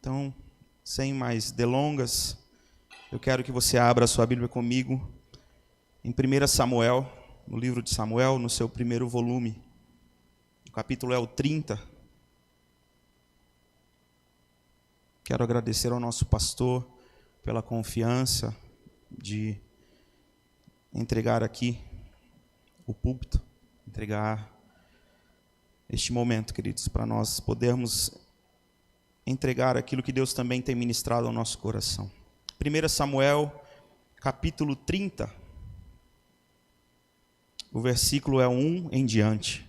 Então, sem mais delongas, eu quero que você abra a sua Bíblia comigo em 1 Samuel, no livro de Samuel, no seu primeiro volume. O capítulo é o 30. Quero agradecer ao nosso pastor pela confiança de entregar aqui o púlpito, entregar este momento, queridos, para nós podermos entregar aquilo que Deus também tem ministrado ao nosso coração. 1 Samuel, capítulo 30, o versículo é 1 em diante.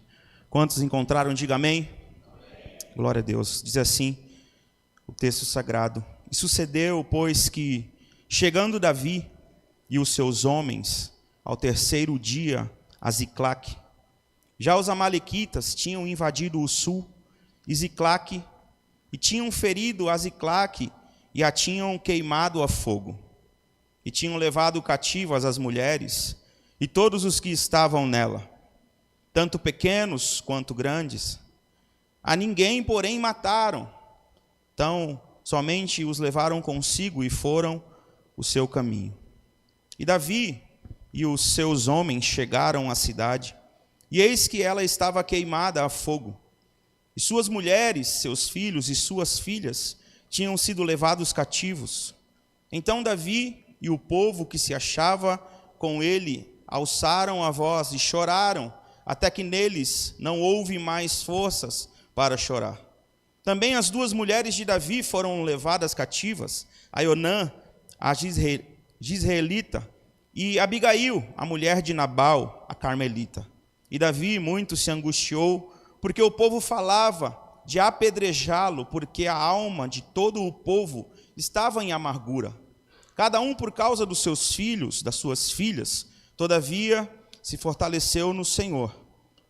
Quantos encontraram? Diga amém. Amém. Glória a Deus. Diz assim o texto sagrado: E sucedeu, pois, que, chegando Davi e os seus homens ao terceiro dia a Ziclague, já os amalequitas tinham invadido o sul e Ziclague, e tinham ferido a Ziclague e a tinham queimado a fogo, e tinham levado cativas as mulheres e todos os que estavam nela, tanto pequenos quanto grandes. A ninguém, porém, mataram. Então, somente os levaram consigo e foram o seu caminho. E Davi e os seus homens chegaram à cidade, e eis que ela estava queimada a fogo. E suas mulheres, seus filhos e suas filhas tinham sido levados cativos. Então Davi e o povo que se achava com ele alçaram a voz e choraram, até que neles não houve mais forças para chorar. Também as duas mulheres de Davi foram levadas cativas, Aionã, a Jizreelita, e Abigail, a mulher de Nabal, a Carmelita. E Davi muito se angustiou, porque o povo falava de apedrejá-lo, porque a alma de todo o povo estava em amargura, cada um por causa dos seus filhos, das suas filhas. Todavia se fortaleceu no Senhor,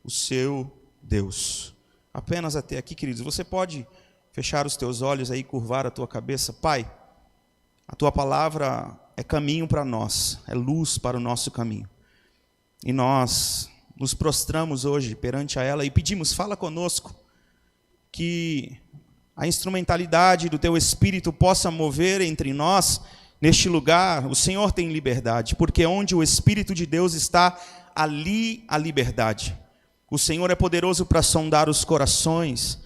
o seu Deus. Apenas até aqui, queridos. Você pode fechar os teus olhos aí, curvar a tua cabeça. Pai, a tua palavra é caminho para nós, é luz para o nosso caminho. E nós nos prostramos hoje perante a ela e pedimos: fala conosco, que a instrumentalidade do teu Espírito possa mover entre nós neste lugar. O Senhor tem liberdade, porque onde o Espírito de Deus está, ali a liberdade. O Senhor é poderoso para sondar os corações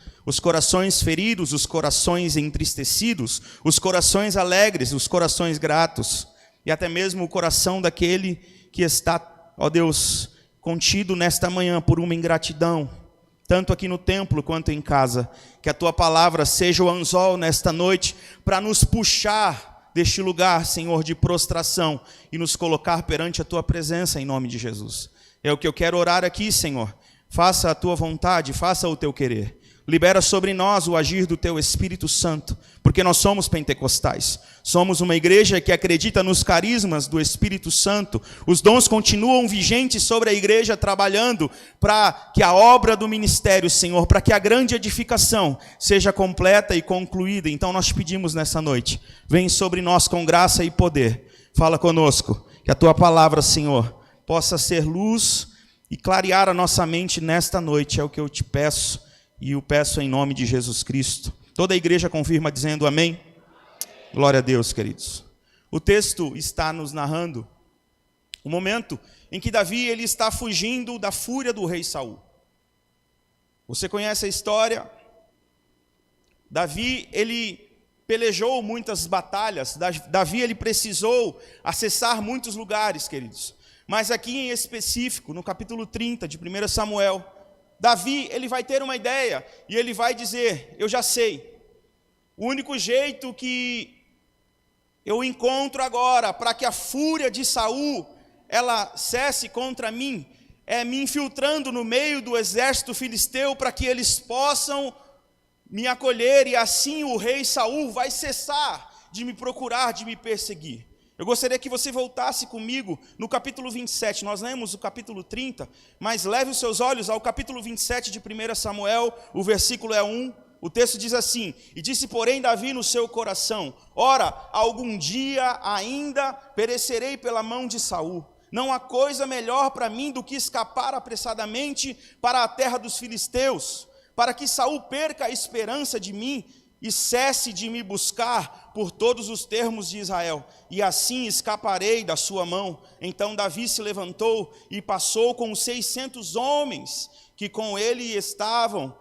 feridos, os corações entristecidos, os corações alegres, os corações gratos, e até mesmo o coração daquele que está, ó Deus, contido nesta manhã por uma ingratidão, tanto aqui no templo quanto em casa. Que a tua palavra seja o anzol nesta noite para nos puxar deste lugar, Senhor, de prostração e nos colocar perante a tua presença em nome de Jesus. É o que eu quero orar aqui, Senhor. Faça a tua vontade, faça o teu querer. Libera sobre nós o agir do teu Espírito Santo, porque nós somos pentecostais. Somos uma igreja que acredita nos carismas do Espírito Santo. Os dons continuam vigentes sobre a igreja, trabalhando para que a obra do ministério, Senhor, para que a grande edificação seja completa e concluída. Então nós te pedimos nessa noite: vem sobre nós com graça e poder. Fala conosco, que a tua palavra, Senhor, possa ser luz e clarear a nossa mente nesta noite. É o que eu te peço. E eu peço em nome de Jesus Cristo. Toda a igreja confirma dizendo amém. Glória a Deus, queridos. O texto está nos narrando o momento em que Davi ele está fugindo da fúria do rei Saul. Você conhece a história? Davi ele pelejou muitas batalhas. Davi ele precisou acessar muitos lugares, queridos. Mas aqui em específico, no capítulo 30 de 1 Samuel, Davi, ele vai ter uma ideia e ele vai dizer: eu já sei, o único jeito que eu encontro agora para que a fúria de Saul ela cesse contra mim é me infiltrando no meio do exército filisteu, para que eles possam me acolher, e assim o rei Saul vai cessar de me procurar, de me perseguir. Eu gostaria que você voltasse comigo no capítulo 27, nós lemos o capítulo 30, mas leve os seus olhos ao capítulo 27 de 1 Samuel, o versículo é 1, o texto diz assim: E disse, porém, Davi no seu coração: Ora, algum dia ainda perecerei pela mão de Saul. Não há coisa melhor para mim do que escapar apressadamente para a terra dos filisteus, para que Saul perca a esperança de mim e cesse de me buscar por todos os termos de Israel, e assim escaparei da sua mão. Então Davi se levantou e passou com os 600 homens que com ele estavam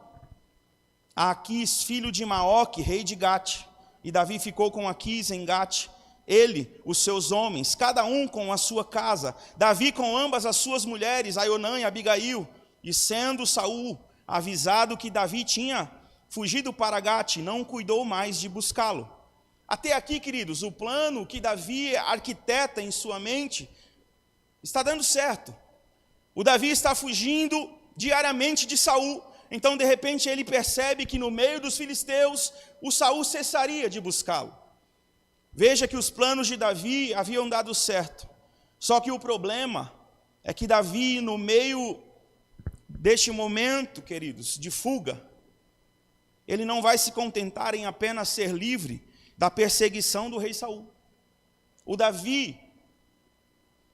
a Aquis, filho de Maoque, rei de Gate. E Davi ficou com Aquis em Gate, ele, os seus homens, cada um com a sua casa, Davi com ambas as suas mulheres, Aionã e Abigail. E sendo Saul avisado que Davi tinha fugido para Gate, não cuidou mais de buscá-lo. Até aqui, queridos, o plano que Davi arquiteta em sua mente está dando certo. O Davi está fugindo diariamente de Saul. Então, de repente, ele percebe que no meio dos filisteus, o Saul cessaria de buscá-lo. Veja que os planos de Davi haviam dado certo. Só que o problema é que Davi, no meio deste momento, queridos, de fuga, ele não vai se contentar em apenas ser livre da perseguição do rei Saul. O Davi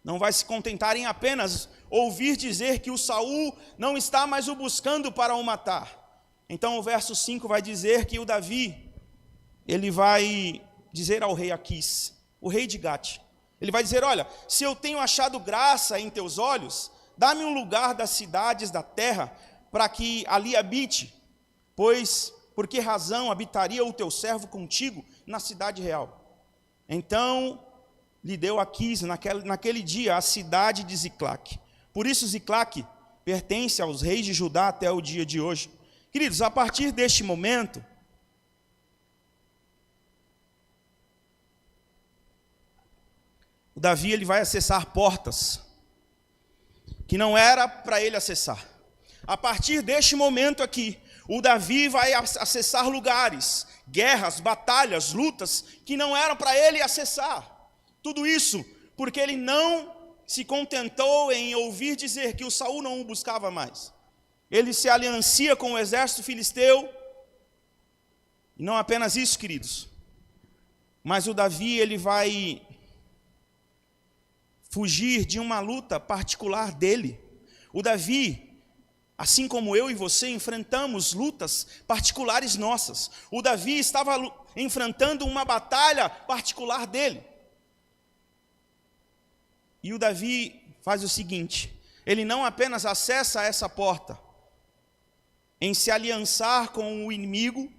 não vai se contentar em apenas ouvir dizer que o Saul não está mais o buscando para o matar. Então o verso 5 vai dizer que o Davi, ele vai dizer ao rei Aquis, o rei de Gate, ele vai dizer: olha, se eu tenho achado graça em teus olhos, dá-me um lugar das cidades da terra, para que ali habite, pois por que razão habitaria o teu servo contigo na cidade real? Então lhe deu Aquis naquele dia a cidade de Ziclac. Por isso Ziclac pertence aos reis de Judá até o dia de hoje. Queridos, a partir deste momento, o Davi ele vai acessar portas que não era para ele acessar. A partir deste momento aqui, o Davi vai acessar lugares, guerras, batalhas, lutas que não eram para ele acessar. Tudo isso porque ele não se contentou em ouvir dizer que o Saul não o buscava mais. Ele se aliancia com o exército filisteu. E não apenas isso, queridos, mas o Davi ele vai fugir de uma luta particular dele. O Davi, assim como eu e você, enfrentamos lutas particulares nossas. O Davi estava enfrentando uma batalha particular dele. E o Davi faz o seguinte: ele não apenas acessa essa porta em se aliançar com o inimigo,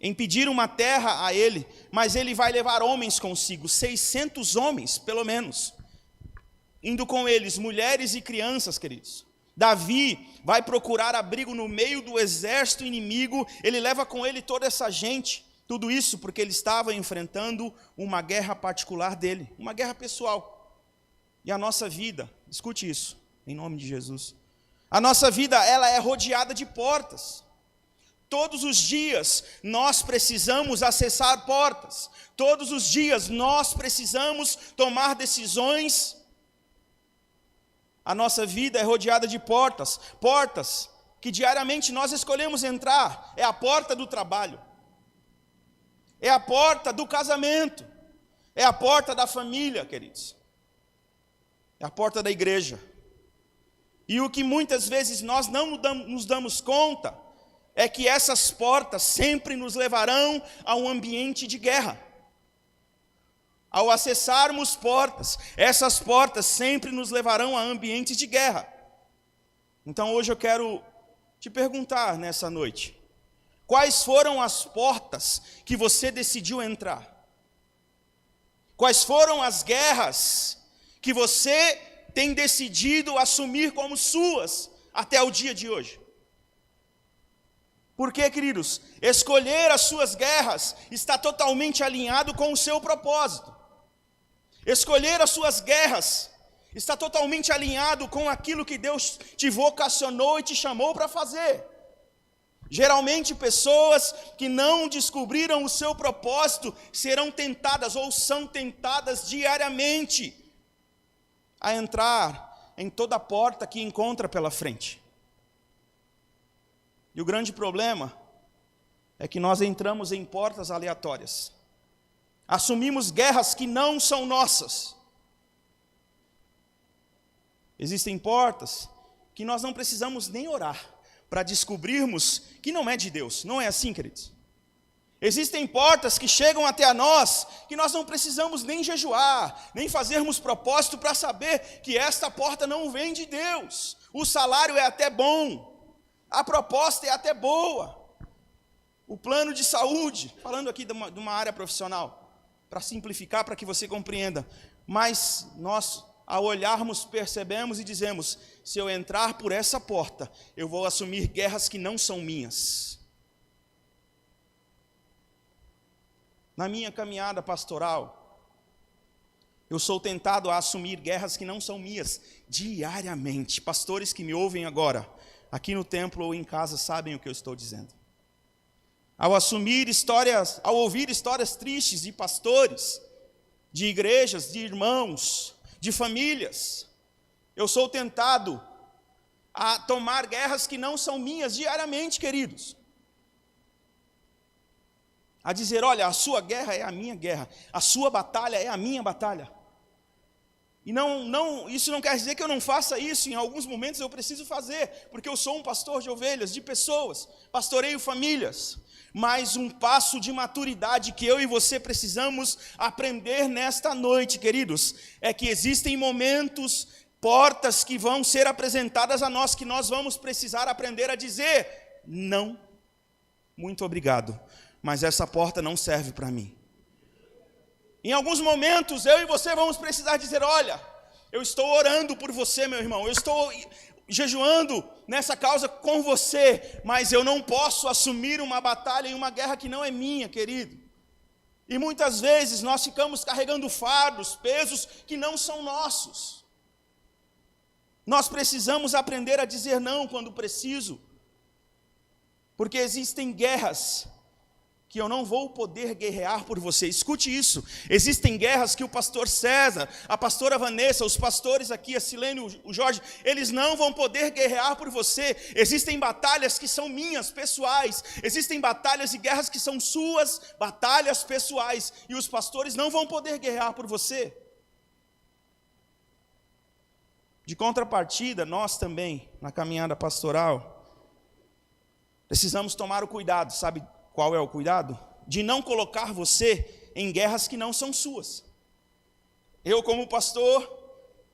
em pedir uma terra a ele, mas ele vai levar homens consigo, 600 homens, pelo menos, indo com eles mulheres e crianças, queridos. Davi vai procurar abrigo no meio do exército inimigo, ele leva com ele toda essa gente, tudo isso porque ele estava enfrentando uma guerra particular dele, uma guerra pessoal. E a nossa vida, escute isso, em nome de Jesus, a nossa vida, ela é rodeada de portas. Todos os dias nós precisamos acessar portas, todos os dias nós precisamos tomar decisões. A nossa vida é rodeada de portas, portas que diariamente nós escolhemos entrar. É a porta do trabalho, é a porta do casamento, é a porta da família, queridos, é a porta da igreja. E o que muitas vezes nós não nos damos conta é que essas portas sempre nos levarão a um ambiente de guerra. Ao acessarmos portas, essas portas sempre nos levarão a ambientes de guerra. Então hoje eu quero te perguntar nessa noite: quais foram as portas que você decidiu entrar? Quais foram as guerras que você tem decidido assumir como suas até o dia de hoje? Porque, queridos, escolher as suas guerras está totalmente alinhado com o seu propósito. Escolher as suas guerras está totalmente alinhado com aquilo que Deus te vocacionou e te chamou para fazer. Geralmente, pessoas que não descobriram o seu propósito serão tentadas ou são tentadas diariamente a entrar em toda porta que encontra pela frente. E o grande problema é que nós entramos em portas aleatórias. Assumimos guerras que não são nossas. Existem portas que nós não precisamos nem orar para descobrirmos que não é de Deus. Não é assim, queridos? Existem portas que chegam até a nós, que nós não precisamos nem jejuar, nem fazermos propósito para saber que esta porta não vem de Deus. O salário é até bom, a proposta é até boa. O plano de saúde, falando aqui de uma área profissional, para simplificar, para que você compreenda. Mas nós, ao olharmos, percebemos e dizemos, se eu entrar por essa porta, eu vou assumir guerras que não são minhas. Na minha caminhada pastoral, eu sou tentado a assumir guerras que não são minhas, diariamente. Pastores que me ouvem agora, aqui no templo ou em casa, sabem o que eu estou dizendo. Ao ouvir histórias tristes de pastores, de igrejas, de irmãos, de famílias, eu sou tentado a tomar guerras que não são minhas diariamente, queridos. A dizer, olha, a sua guerra é a minha guerra, a sua batalha é a minha batalha. E isso não quer dizer que eu não faça isso, em alguns momentos eu preciso fazer, porque eu sou um pastor de ovelhas, de pessoas, pastoreio famílias. Mas um passo de maturidade que eu e você precisamos aprender nesta noite, queridos, é que existem momentos, portas que vão ser apresentadas a nós, que nós vamos precisar aprender a dizer, não, muito obrigado. Mas essa porta não serve para mim. Em alguns momentos, eu e você vamos precisar dizer, olha, eu estou orando por você, meu irmão, eu estou jejuando nessa causa com você, mas eu não posso assumir uma batalha e uma guerra que não é minha, querido. E muitas vezes nós ficamos carregando fardos, pesos que não são nossos. Nós precisamos aprender a dizer não quando preciso, porque existem guerras que eu não vou poder guerrear por você. Escute isso, existem guerras que o pastor César, a pastora Vanessa, os pastores aqui, a Silene, o Jorge, eles não vão poder guerrear por você. Existem batalhas que são minhas, pessoais, existem batalhas e guerras que são suas, batalhas pessoais, e os pastores não vão poder guerrear por você. De contrapartida, nós também, na caminhada pastoral, precisamos tomar o cuidado, sabe qual é o cuidado? De não colocar você em guerras que não são suas. Eu, como pastor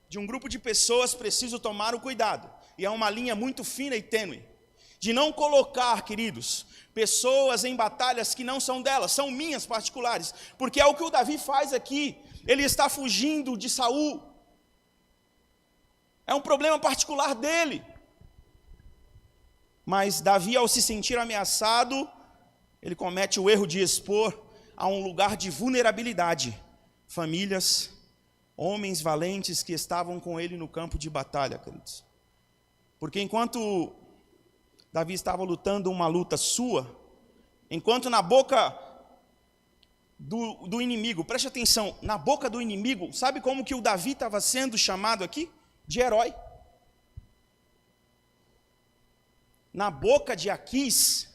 de um grupo de pessoas, preciso tomar o cuidado, e é uma linha muito fina e tênue, de não colocar, queridos, pessoas em batalhas que não são delas, são minhas particulares, porque é o que o Davi faz aqui, ele está fugindo de Saul, é um problema particular dele, mas Davi, ao se sentir ameaçado, ele comete o erro de expor a um lugar de vulnerabilidade famílias, homens valentes que estavam com ele no campo de batalha, queridos. Porque enquanto Davi estava lutando uma luta sua, enquanto na boca do inimigo, preste atenção, na boca do inimigo, sabe como que o Davi estava sendo chamado aqui? De herói. Na boca de Aquis,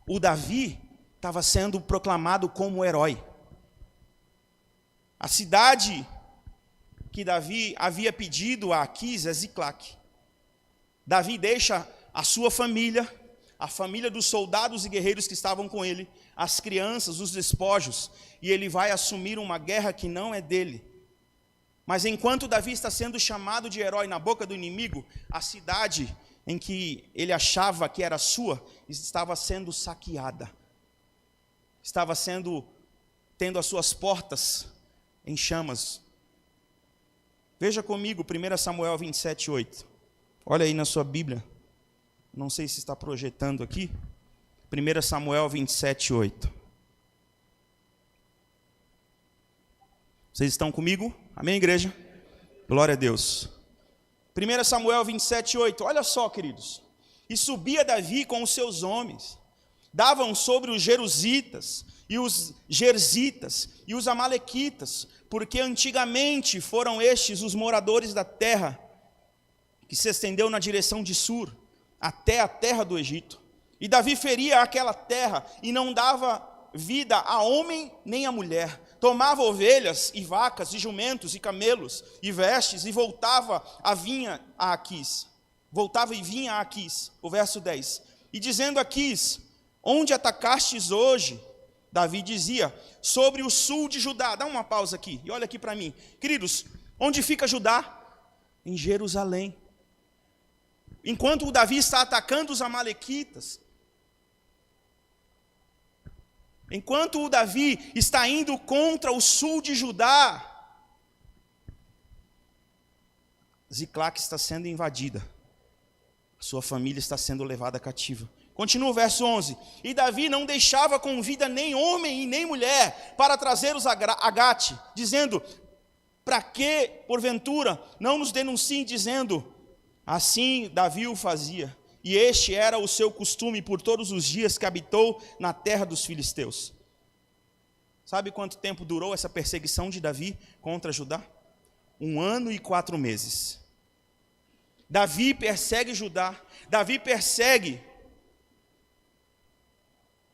o Davi estava sendo proclamado como herói. A cidade que Davi havia pedido a Aquis é Ziclac. Davi deixa a sua família, a família dos soldados e guerreiros que estavam com ele, as crianças, os despojos, e ele vai assumir uma guerra que não é dele. Mas enquanto Davi está sendo chamado de herói na boca do inimigo, a cidade em que ele achava que era sua, estava sendo saqueada. Estava tendo as suas portas em chamas. Veja comigo 1 Samuel 27:8. Olha aí na sua Bíblia. Não sei se está projetando aqui. 1 Samuel 27:8. Vocês estão comigo? Amém, igreja? Glória a Deus. 1 Samuel 27:8. Olha só, queridos. E subia Davi com os seus homens. Davam sobre os jerusitas e os gerzitas e os amalequitas, porque antigamente foram estes os moradores da terra que se estendeu na direção de Sur, até a terra do Egito. E Davi feria aquela terra e não dava vida a homem nem a mulher. Tomava ovelhas e vacas e jumentos e camelos e vestes e voltava e vinha a Aquis. O verso 10. E dizendo a Aquis: onde atacastes hoje? Davi dizia sobre o sul de Judá. Dá uma pausa aqui e olha aqui para mim. Queridos, onde fica Judá? Em Jerusalém. Enquanto o Davi está atacando os amalequitas, enquanto o Davi está indo contra o sul de Judá, Ziclague está sendo invadida. A sua família está sendo levada cativa. Continua o verso 11. E Davi não deixava com vida nem homem e nem mulher para trazer-os a Gate, dizendo: para que, porventura, não nos denunciem, dizendo... Assim Davi o fazia, e este era o seu costume por todos os dias que habitou na terra dos filisteus. Sabe quanto tempo durou essa perseguição de Davi contra Judá? 1 ano e 4 meses. Davi persegue Judá, Davi persegue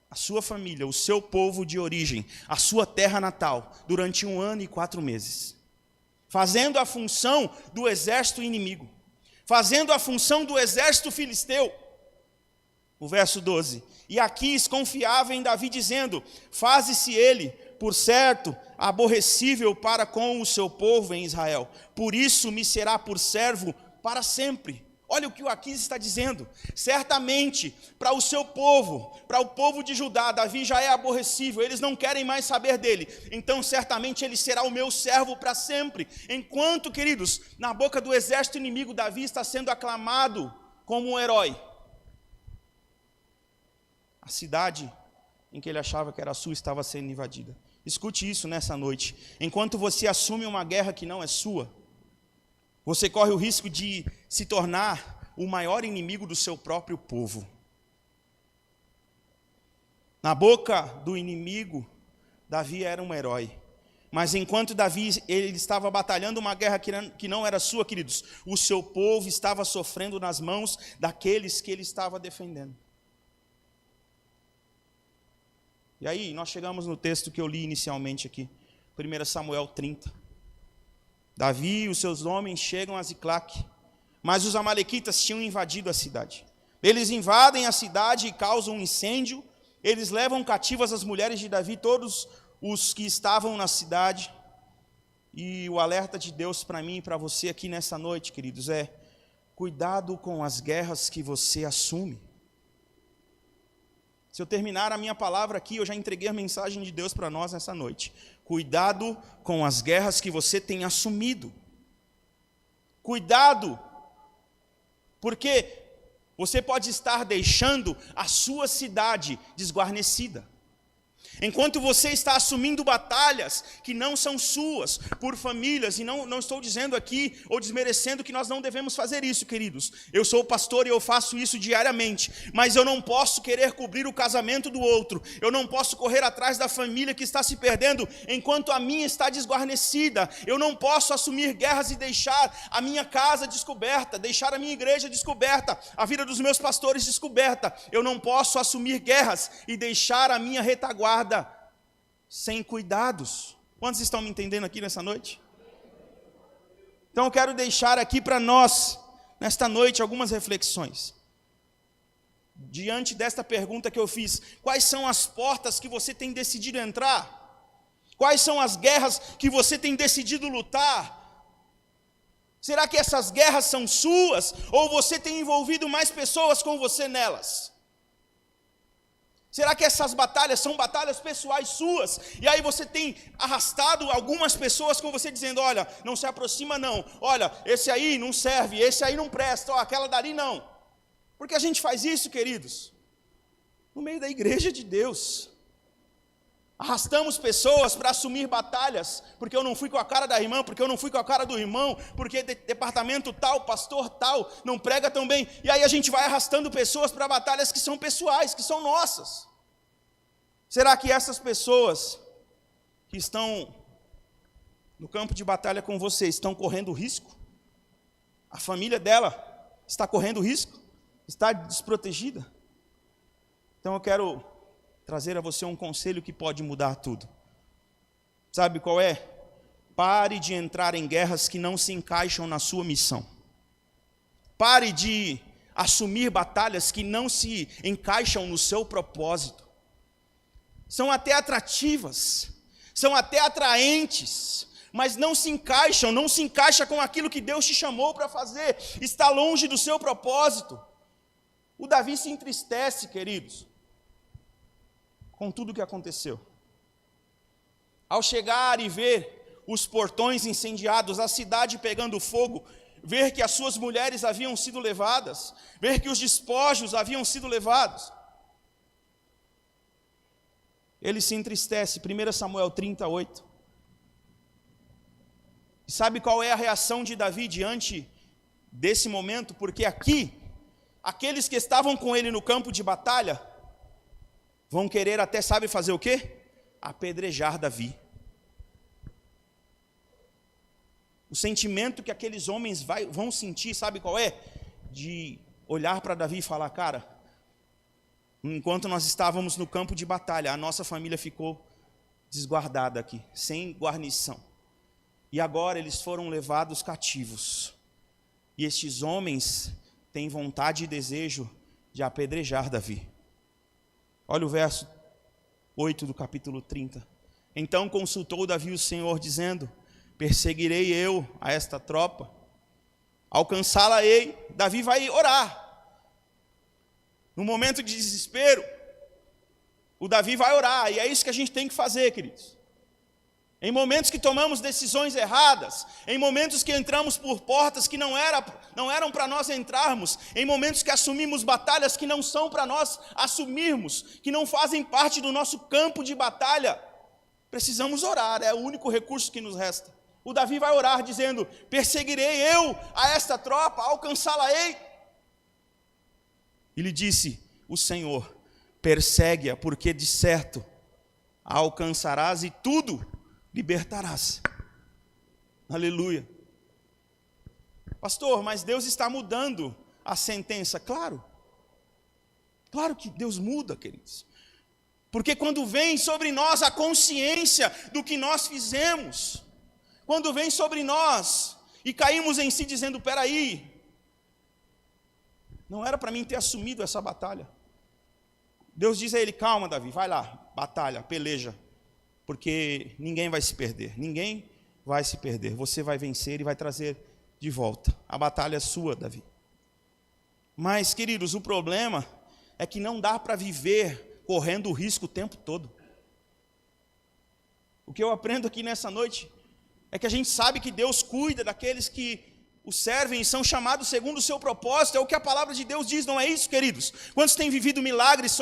a sua família, o seu povo de origem, a sua terra natal, durante 1 ano e 4 meses, fazendo a função do exército inimigo, fazendo a função do exército filisteu. O verso 12. E Aquis confiava em Davi, dizendo: faze-se ele, por certo, aborrecível para com o seu povo em Israel. Por isso me será por servo para sempre. Olha o que o Aquis está dizendo. Certamente, para o seu povo, para o povo de Judá, Davi já é aborrecível, eles não querem mais saber dele. Então, certamente, ele será o meu servo para sempre. Enquanto, queridos, na boca do exército inimigo, Davi está sendo aclamado como um herói. A cidade em que ele achava que era sua estava sendo invadida. Escute isso nessa noite. Enquanto você assume uma guerra que não é sua, você corre o risco de se tornar o maior inimigo do seu próprio povo. Na boca do inimigo, Davi era um herói. Mas enquanto Davi ele estava batalhando uma guerra que não era sua, queridos, o seu povo estava sofrendo nas mãos daqueles que ele estava defendendo. E aí, nós chegamos no texto que eu li inicialmente aqui, 1 Samuel 30. Davi e os seus homens chegam a Ziclague, mas os amalequitas tinham invadido a cidade. Eles invadem a cidade e causam um incêndio. Eles levam cativas as mulheres de Davi, todos os que estavam na cidade. E o alerta de Deus para mim e para você aqui nessa noite, queridos, é: cuidado com as guerras que você assume. Se eu terminar a minha palavra aqui, eu já entreguei a mensagem de Deus para nós nessa noite. Cuidado com as guerras que você tem assumido. Cuidado, porque você pode estar deixando a sua cidade desguarnecida. Enquanto você está assumindo batalhas que não são suas, por famílias, e não estou dizendo aqui, ou desmerecendo que nós não devemos fazer isso, queridos. Eu sou pastor e eu faço isso diariamente, mas eu não posso querer cobrir o casamento do outro, eu não posso correr atrás da família que está se perdendo, enquanto a minha está desguarnecida. Eu não posso assumir guerras e deixar a minha casa descoberta, deixar a minha igreja descoberta, a vida dos meus pastores descoberta. Eu não posso assumir guerras e deixar a minha retaguarda sem cuidados. Quantos estão me entendendo aqui nessa noite? Então eu quero deixar aqui para nós, nesta noite, algumas reflexões. Diante desta pergunta que eu fiz: quais são as portas que você tem decidido entrar? Quais são as guerras que você tem decidido lutar? Será que essas guerras são suas? Ou você tem envolvido mais pessoas com você nelas? Será que essas batalhas são batalhas pessoais suas? E aí você tem arrastado algumas pessoas com você dizendo: olha, não se aproxima não. Olha, esse aí não serve, esse aí não presta, ó, aquela dali não. Porque a gente faz isso, queridos, no meio da igreja de Deus. Arrastamos pessoas para assumir batalhas, porque eu não fui com a cara da irmã, porque eu não fui com a cara do irmão, porque departamento tal, pastor tal, não prega tão bem. E aí a gente vai arrastando pessoas para batalhas que são pessoais, que são nossas. Será que essas pessoas que estão no campo de batalha com você estão correndo risco? A família dela está correndo risco? Está desprotegida? Então eu quero trazer a você um conselho que pode mudar tudo. Sabe qual é? Pare de entrar em guerras que não se encaixam na sua missão. Pare de assumir batalhas que não se encaixam no seu propósito. são até atrativas, são até atraentes, mas não se encaixa com aquilo que Deus te chamou para fazer, está longe do seu propósito. O Davi se entristece, queridos, com tudo o que aconteceu. Ao chegar e ver os portões incendiados, a cidade pegando fogo, ver que as suas mulheres haviam sido levadas, ver que os despojos haviam sido levados, ele se entristece. 1 Samuel 38. E sabe qual é a reação de Davi diante desse momento? Porque aqui, aqueles que estavam com ele no campo de batalha, vão querer até, sabe fazer o quê? Apedrejar Davi. O sentimento que aqueles homens vão sentir, sabe qual é? De olhar para Davi e falar: cara, enquanto nós estávamos no campo de batalha, a nossa família ficou desguardada aqui, sem guarnição. E agora eles foram levados cativos. E estes homens têm vontade e desejo de apedrejar Davi. Olha o verso 8 do capítulo 30. Então consultou Davi o Senhor, dizendo: perseguirei eu a esta tropa, alcançá-la-ei. Davi vai orar. No momento de desespero, o Davi vai orar, e é isso que a gente tem que fazer, queridos. Em momentos que tomamos decisões erradas, em momentos que entramos por portas que não eram para nós entrarmos, em momentos que assumimos batalhas que não são para nós assumirmos, que não fazem parte do nosso campo de batalha, precisamos orar, é o único recurso que nos resta. O Davi vai orar dizendo: perseguirei eu a esta tropa, alcançá-la-ei. Ele disse: o Senhor, persegue-a, porque de certo a alcançarás e tudo libertarás. Aleluia. Pastor, mas Deus está mudando a sentença. Claro que Deus muda, queridos. Porque quando vem sobre nós a consciência do que nós fizemos, quando vem sobre nós e caímos em si dizendo: peraí, não era para mim ter assumido essa batalha. Deus diz a ele: calma, Davi, vai lá, batalha, peleja, porque ninguém vai se perder, você vai vencer e vai trazer de volta, a batalha é sua, Davi. Mas, queridos, o problema é que não dá para viver correndo o risco o tempo todo. O que eu aprendo aqui nessa noite é que a gente sabe que Deus cuida daqueles que o servem e são chamados segundo o seu propósito. É o que a palavra de Deus diz, não é isso, queridos? Quantos têm vivido milagres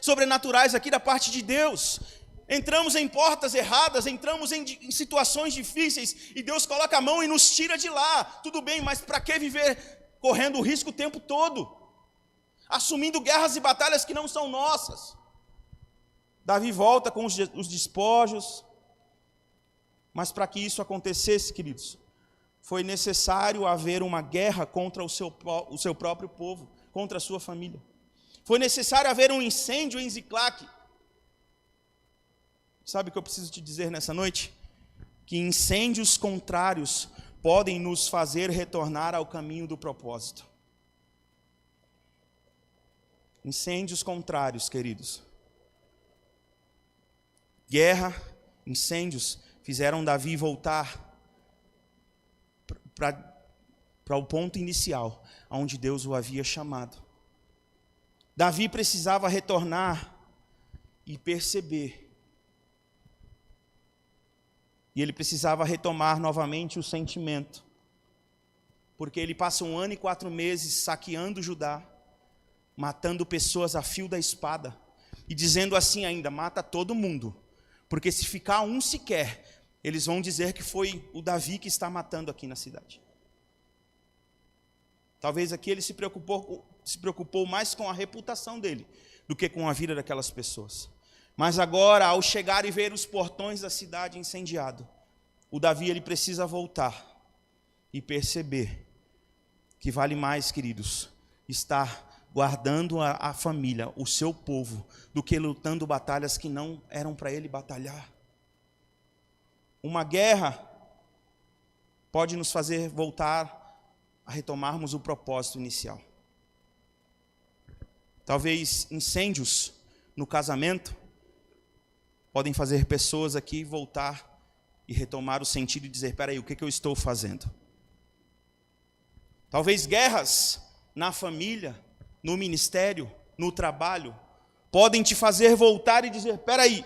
sobrenaturais aqui da parte de Deus? Entramos em portas erradas, entramos em situações difíceis, e Deus coloca a mão e nos tira de lá. Tudo bem, mas para que viver correndo o risco o tempo todo? Assumindo guerras e batalhas que não são nossas. Davi volta com os despojos, mas para que isso acontecesse, queridos, foi necessário haver uma guerra contra o seu próprio povo, contra a sua família. Foi necessário haver um incêndio em Ziclague. Sabe o que eu preciso te dizer nessa noite? Que incêndios contrários podem nos fazer retornar ao caminho do propósito. Incêndios contrários, queridos. Guerra, incêndios fizeram Davi voltar para o ponto inicial, onde Deus o havia chamado. Davi precisava retornar e perceber. E ele precisava retomar novamente o sentimento. Porque ele passa 1 ano e 4 meses saqueando Judá, matando pessoas a fio da espada, e dizendo assim ainda: mata todo mundo, porque se ficar um sequer, eles vão dizer que foi o Davi que está matando aqui na cidade. Talvez aqui ele se preocupou mais com a reputação dele do que com a vida daquelas pessoas. Mas agora, ao chegar e ver os portões da cidade incendiados, o Davi ele precisa voltar e perceber que vale mais, queridos, estar guardando a família, o seu povo, do que lutando batalhas que não eram para ele batalhar. Uma guerra pode nos fazer voltar a retomarmos o propósito inicial. Talvez incêndios no casamento podem fazer pessoas aqui voltar e retomar o sentido e dizer: espera aí, o que eu estou fazendo? Talvez guerras na família, no ministério, no trabalho, podem te fazer voltar e dizer: espera aí,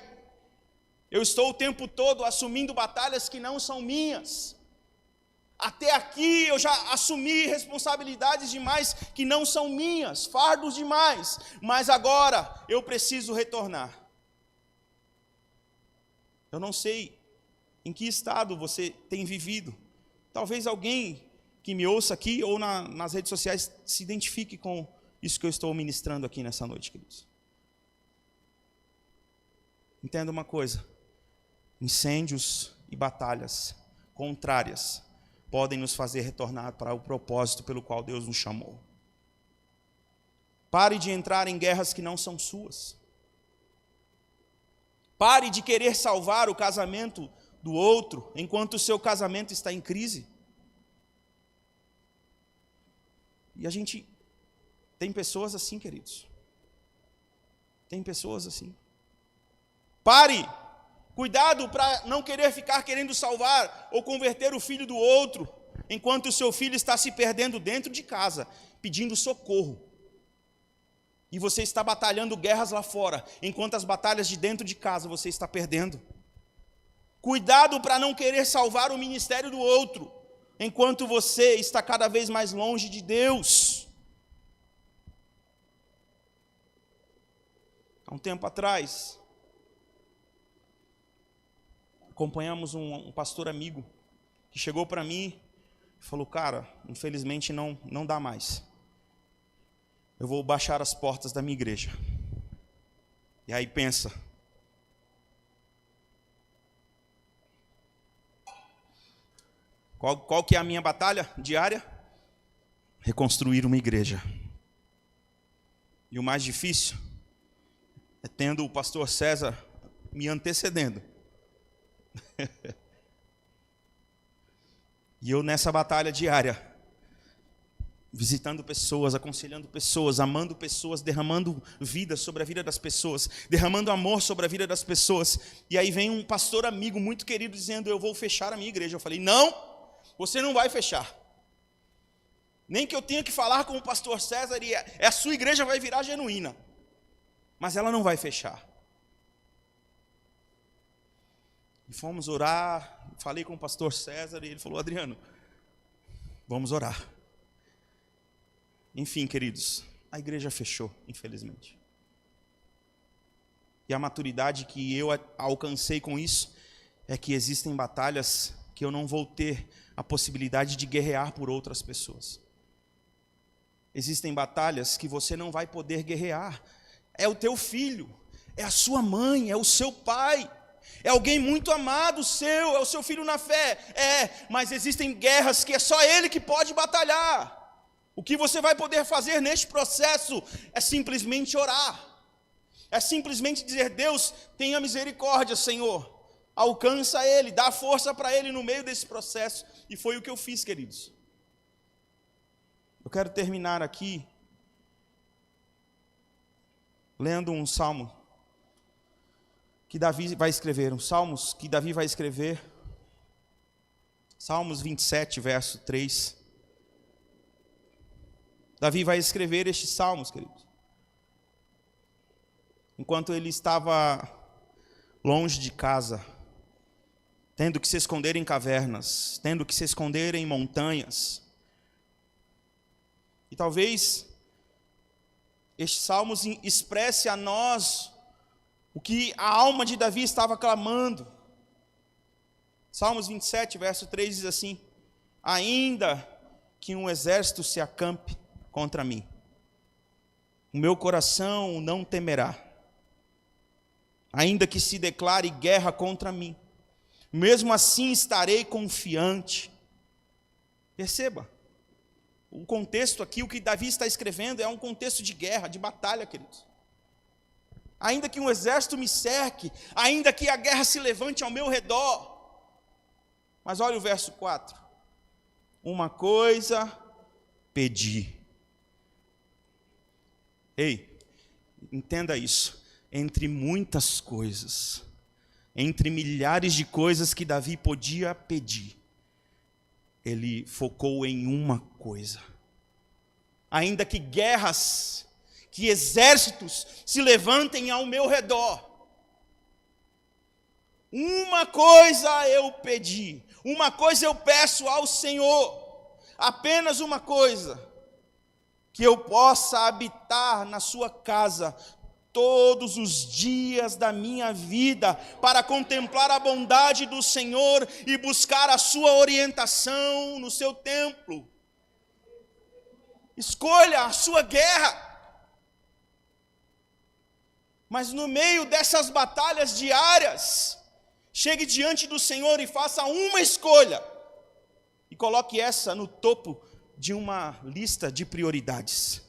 eu estou o tempo todo assumindo batalhas que não são minhas. Até aqui eu já assumi responsabilidades demais que não são minhas, fardos demais, mas agora eu preciso retornar. Eu não sei em que estado você tem vivido. Talvez alguém que me ouça aqui ou nas redes sociais se identifique com isso que eu estou ministrando aqui nessa noite, queridos. Entenda uma coisa: incêndios e batalhas contrárias podem nos fazer retornar para o propósito pelo qual Deus nos chamou. Pare de entrar em guerras que não são suas. Pare de querer salvar o casamento do outro enquanto o seu casamento está em crise. E a gente tem pessoas assim, queridos. Tem pessoas assim. Pare! Cuidado para não querer ficar querendo salvar ou converter o filho do outro, enquanto o seu filho está se perdendo dentro de casa, pedindo socorro. E você está batalhando guerras lá fora, enquanto as batalhas de dentro de casa você está perdendo. Cuidado para não querer salvar o ministério do outro, enquanto você está cada vez mais longe de Deus. Há um tempo atrás, acompanhamos um pastor amigo que chegou para mim e falou: cara, infelizmente não dá mais. Eu vou baixar as portas da minha igreja. E aí pensa: qual que é a minha batalha diária? Reconstruir uma igreja. E o mais difícil é tendo o pastor César me antecedendo. E eu nessa batalha diária, visitando pessoas, aconselhando pessoas, amando pessoas, derramando vida sobre a vida das pessoas, derramando amor sobre a vida das pessoas. E aí vem um pastor amigo muito querido dizendo: eu vou fechar a minha igreja. Eu falei: não, você não vai fechar. Nem que eu tenha que falar com o pastor César e a sua igreja vai virar genuína, mas ela não vai fechar. E fomos orar, falei com o pastor César e ele falou: Adriano, vamos orar. Enfim, queridos, a igreja fechou, infelizmente. E a maturidade que eu alcancei com isso é que existem batalhas que eu não vou ter a possibilidade de guerrear por outras pessoas. Existem batalhas que você não vai poder guerrear. É o teu filho, é a sua mãe, é o seu pai, é alguém muito amado seu, é o seu filho na fé. Mas existem guerras que é só ele que pode batalhar. O que você vai poder fazer neste processo é simplesmente orar. É simplesmente dizer: Deus, tenha misericórdia, Senhor. Alcança ele, dá força para ele no meio desse processo. E foi o que eu fiz, queridos. Eu quero terminar aqui lendo um salmo que Davi vai escrever, Salmos 27, verso 3. Davi vai escrever estes salmos, queridos, enquanto ele estava longe de casa, tendo que se esconder em cavernas, tendo que se esconder em montanhas. E talvez estes salmos expresse a nós o que a alma de Davi estava clamando. Salmos 27, verso 3 diz assim: ainda que um exército se acampe contra mim, o meu coração não temerá. Ainda que se declare guerra contra mim, mesmo assim estarei confiante. Perceba, o contexto aqui, o que Davi está escrevendo é um contexto de guerra, de batalha, queridos. Ainda que um exército me cerque, ainda que a guerra se levante ao meu redor. Mas olha o verso 4. Uma coisa pedi. Ei, entenda isso. Entre muitas coisas, entre milhares de coisas que Davi podia pedir, ele focou em uma coisa. Ainda que guerras, que exércitos se levantem ao meu redor, uma coisa eu pedi, uma coisa eu peço ao Senhor, apenas uma coisa, que eu possa habitar na sua casa todos os dias da minha vida, para contemplar a bondade do Senhor e buscar a sua orientação no seu templo. Escolha a sua guerra. Mas no meio dessas batalhas diárias, chegue diante do Senhor e faça uma escolha. E coloque essa no topo de uma lista de prioridades.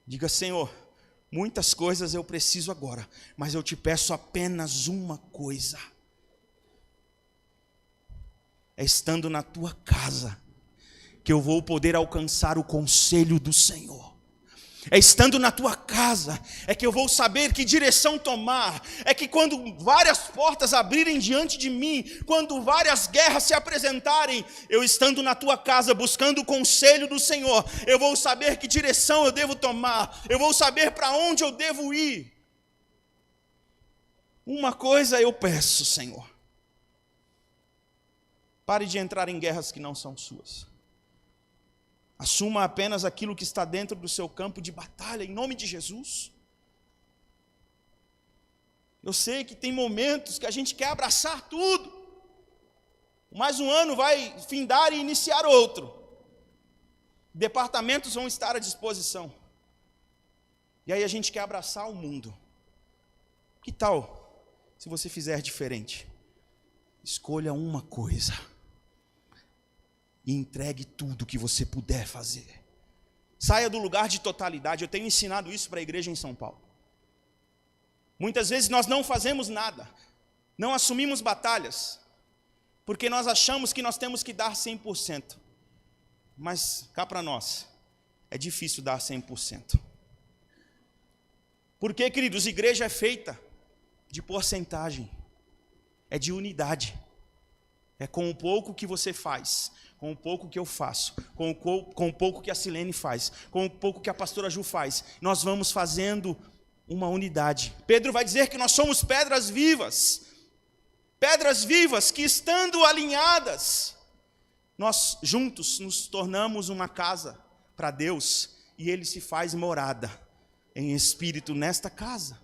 Diga: Senhor, muitas coisas eu preciso agora, mas eu te peço apenas uma coisa. É estando na tua casa que eu vou poder alcançar o conselho do Senhor. É estando na tua casa, é que eu vou saber que direção tomar. É que quando várias portas abrirem diante de mim, quando várias guerras se apresentarem, eu estando na tua casa, buscando o conselho do Senhor, eu vou saber que direção eu devo tomar, eu vou saber para onde eu devo ir. Uma coisa eu peço, Senhor: pare de entrar em guerras que não são suas. Assuma apenas aquilo que está dentro do seu campo de batalha, em nome de Jesus. Eu sei que tem momentos que a gente quer abraçar tudo. Mais um ano vai findar e iniciar outro. Departamentos vão estar à disposição. E aí a gente quer abraçar o mundo. Que tal se você fizer diferente? Escolha uma coisa e entregue tudo que você puder fazer. Saia do lugar de totalidade. Eu tenho ensinado isso para a igreja em São Paulo. Muitas vezes nós não fazemos nada, não assumimos batalhas, porque nós achamos que nós temos que dar 100%. Mas cá para nós, é difícil dar 100%. Porque, queridos, igreja é feita de porcentagem, é de unidade. É com o pouco que você faz, com o pouco que eu faço, com o pouco que a Silene faz, com o pouco que a pastora Ju faz, nós vamos fazendo uma unidade. Pedro vai dizer que nós somos pedras vivas que, estando alinhadas, nós juntos nos tornamos uma casa para Deus, e Ele se faz morada em espírito nesta casa.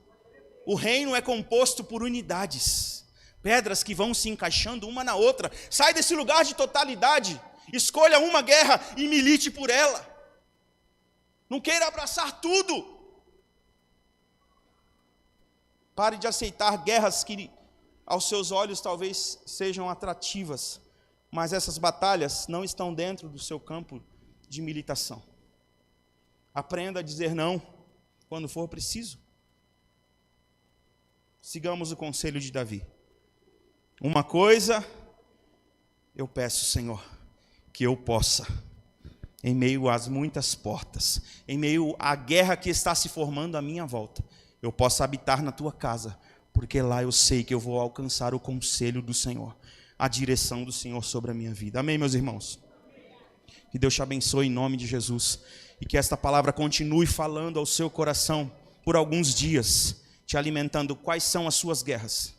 O reino é composto por unidades, pedras que vão se encaixando uma na outra. Sai desse lugar de totalidade, escolha uma guerra e milite por ela. Não queira abraçar tudo. Pare de aceitar guerras que aos seus olhos talvez sejam atrativas, mas essas batalhas não estão dentro do seu campo de militação. Aprenda a dizer não quando for preciso. Sigamos o conselho de Davi. Uma coisa eu peço, Senhor, que eu possa, em meio às muitas portas, em meio à guerra que está se formando à minha volta, eu possa habitar na tua casa, porque lá eu sei que eu vou alcançar o conselho do Senhor, a direção do Senhor sobre a minha vida. Amém, meus irmãos? Que Deus te abençoe em nome de Jesus, e que esta palavra continue falando ao seu coração por alguns dias, te alimentando. Quais são as suas guerras?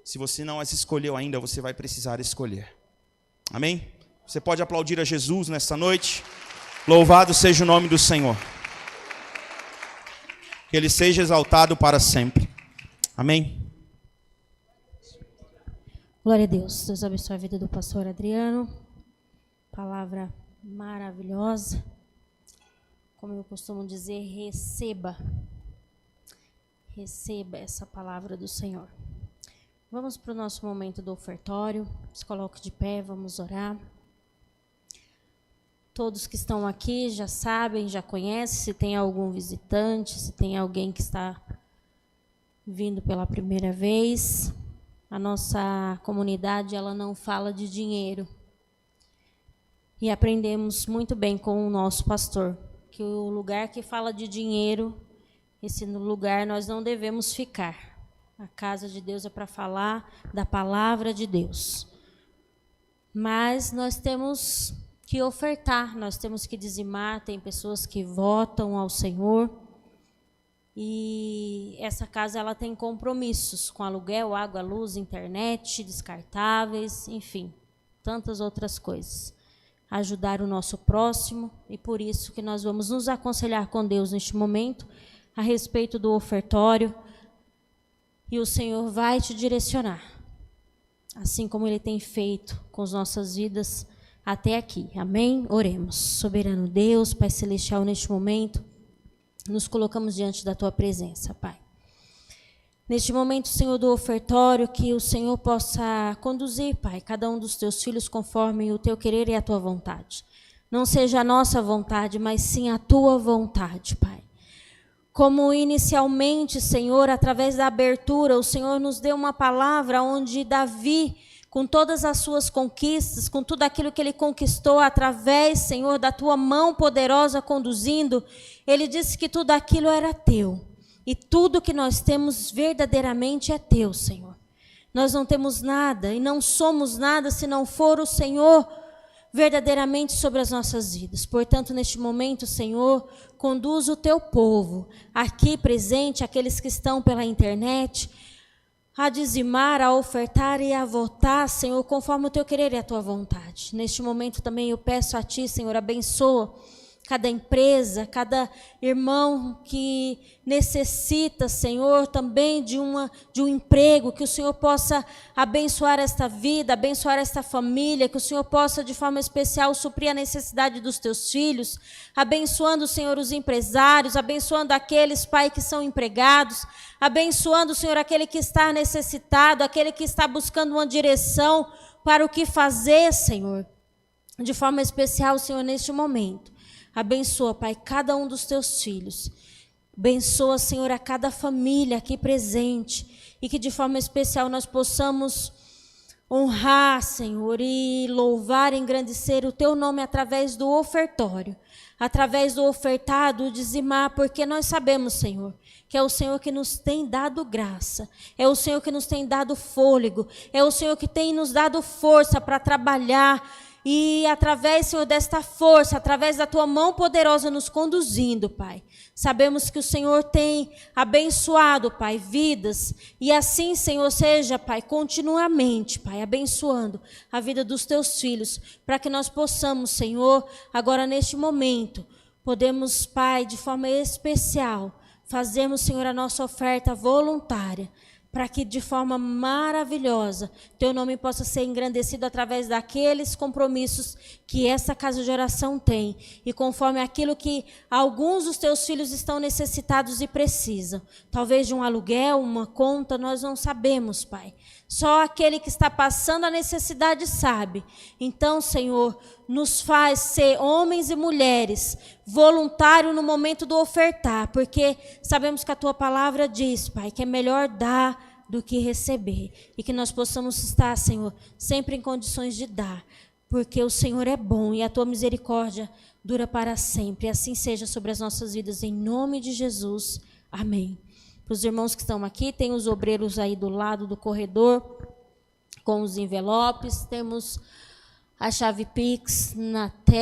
Se você não as escolheu ainda, você vai precisar escolher. Amém? Você pode aplaudir a Jesus nesta noite. Louvado seja o nome do Senhor. Que Ele seja exaltado para sempre. Amém? Glória a Deus. Deus abençoe a vida do pastor Adriano. Palavra maravilhosa. Como eu costumo dizer, receba. Receba essa palavra do Senhor. Vamos para o nosso momento do ofertório. Se coloque de pé, vamos orar. Todos que estão aqui já sabem, já conhecem. Se tem algum visitante, se tem alguém que está vindo pela primeira vez, a nossa comunidade ela não fala de dinheiro. E aprendemos muito bem com o nosso pastor que o lugar que fala de dinheiro, esse lugar nós não devemos ficar. A casa de Deus é para falar da palavra de Deus. Mas nós temos que ofertar, nós temos que dizimar. Tem pessoas que votam ao Senhor. E essa casa ela tem compromissos com aluguel, água, luz, internet, descartáveis, enfim, tantas outras coisas. Ajudar o nosso próximo, e por isso que nós vamos nos aconselhar com Deus neste momento a respeito do ofertório. E o Senhor vai te direcionar, assim como Ele tem feito com as nossas vidas até aqui. Amém? Oremos. Soberano Deus, Pai Celestial, neste momento, nos colocamos diante da Tua presença, Pai. Neste momento, Senhor, do ofertório, que o Senhor possa conduzir, Pai, cada um dos Teus filhos conforme o Teu querer e a Tua vontade. Não seja a nossa vontade, mas sim a Tua vontade, Pai. Como inicialmente, Senhor, através da abertura, o Senhor nos deu uma palavra onde Davi, com todas as suas conquistas, com tudo aquilo que ele conquistou através, Senhor, da Tua mão poderosa conduzindo, ele disse que tudo aquilo era Teu. E tudo que nós temos verdadeiramente é Teu, Senhor. Nós não temos nada e não somos nada se não for o Senhor verdadeiramente sobre as nossas vidas. Portanto, neste momento, Senhor, conduz o Teu povo, aqui presente, aqueles que estão pela internet, a dizimar, a ofertar e a votar, Senhor, conforme o Teu querer e a Tua vontade. Neste momento também eu peço a Ti, Senhor, abençoa cada empresa, cada irmão que necessita, Senhor, também de um emprego, que o Senhor possa abençoar esta vida, abençoar esta família, que o Senhor possa, de forma especial, suprir a necessidade dos Teus filhos, abençoando, Senhor, os empresários, abençoando aqueles, Pai, que são empregados, abençoando, Senhor, aquele que está necessitado, aquele que está buscando uma direção para o que fazer, Senhor. De forma especial, Senhor, neste momento. Abençoa, Pai, cada um dos Teus filhos. Abençoa, Senhor, a cada família aqui presente. E que de forma especial nós possamos honrar, Senhor, e louvar e engrandecer o Teu nome através do ofertório. Através do ofertado, do dizimar, porque nós sabemos, Senhor, que é o Senhor que nos tem dado graça. É o Senhor que nos tem dado fôlego. É o Senhor que tem nos dado força para trabalhar. E através, Senhor, desta força, através da Tua mão poderosa nos conduzindo, Pai. Sabemos que o Senhor tem abençoado, Pai, vidas. E assim, Senhor, seja, Pai, continuamente, Pai, abençoando a vida dos Teus filhos. Para que nós possamos, Senhor, agora neste momento, podemos, Pai, de forma especial, fazermos, Senhor, a nossa oferta voluntária. Para que de forma maravilhosa Teu nome possa ser engrandecido através daqueles compromissos que essa casa de oração tem. E conforme aquilo que alguns dos Teus filhos estão necessitados e precisam. Talvez de um aluguel, uma conta, nós não sabemos, Pai. Só aquele que está passando a necessidade sabe. Então, Senhor, nos faz ser homens e mulheres voluntários no momento do ofertar, porque sabemos que a Tua palavra diz, Pai, que é melhor dar do que receber, e que nós possamos estar, Senhor, sempre em condições de dar, porque o Senhor é bom e a Tua misericórdia dura para sempre. E assim seja sobre as nossas vidas, em nome de Jesus. Amém. Para os irmãos que estão aqui, tem os obreiros aí do lado do corredor, com os envelopes, temos a chave Pix na tela.